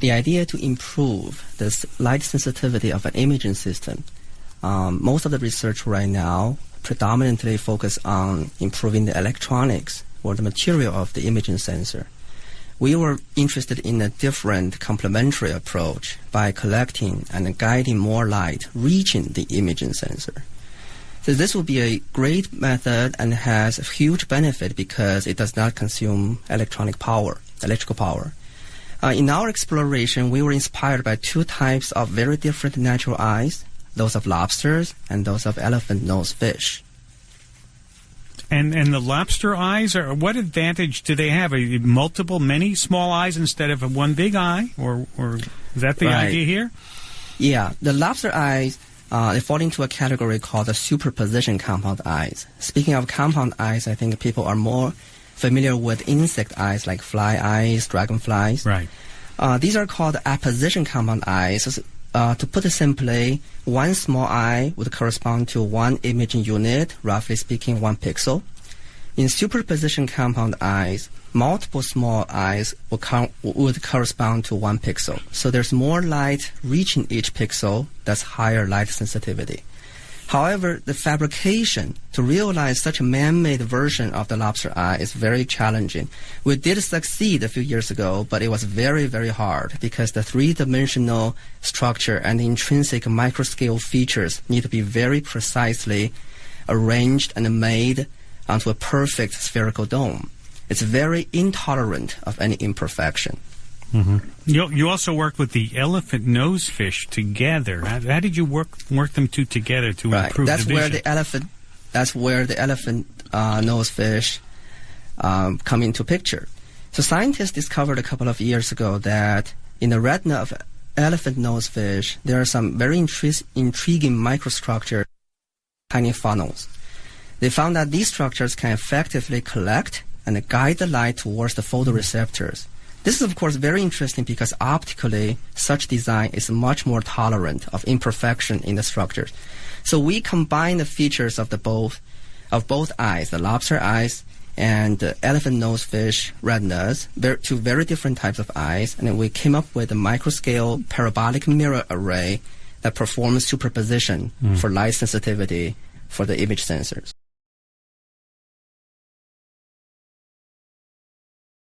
The idea to improve the light sensitivity of an imaging system, most of the research right now predominantly focus on improving the electronics or the material of the imaging sensor. We were interested in a different complementary approach by collecting and guiding more light reaching the imaging sensor. So this will be a great method and has a huge benefit because it does not consume electrical power. In our exploration, we were inspired by two types of very different natural eyes, those of lobsters and those of elephant-nose fish. And the lobster eyes, what advantage do they have? Many small eyes instead of one big eye? Or is that the idea here? Yeah, the lobster eyes, they fall into a category called the superposition compound eyes. Speaking of compound eyes, I think people are more familiar with insect eyes like fly eyes, dragonflies. Right. These are called apposition compound eyes. To put it simply, one small eye would correspond to one imaging unit, roughly speaking 1 pixel. In superposition compound eyes, multiple small eyes would correspond to 1 pixel. So there's more light reaching each pixel, that's higher light sensitivity. However, the fabrication to realize such a man-made version of the lobster eye is very challenging. We did succeed a few years ago, but it was very, very hard because the three-dimensional structure and the intrinsic microscale features need to be very precisely arranged and made onto a perfect spherical dome. It's very intolerant of any imperfection. Mm-hmm. You also worked with the elephant-nose fish together. How did you work them two together to improve the vision? That's where the elephant-nose fish come into picture. So scientists discovered a couple of years ago that in the retina of elephant-nose fish, there are some very intriguing microstructures, tiny funnels. They found that these structures can effectively collect and guide the light towards the photoreceptors. This is, of course, very interesting because optically, such design is much more tolerant of imperfection in the structures. So we combine the features of both eyes, the lobster eyes and the elephant-nose fish retinas, two very different types of eyes, and then we came up with a microscale parabolic mirror array that performs superposition for light sensitivity for the image sensors.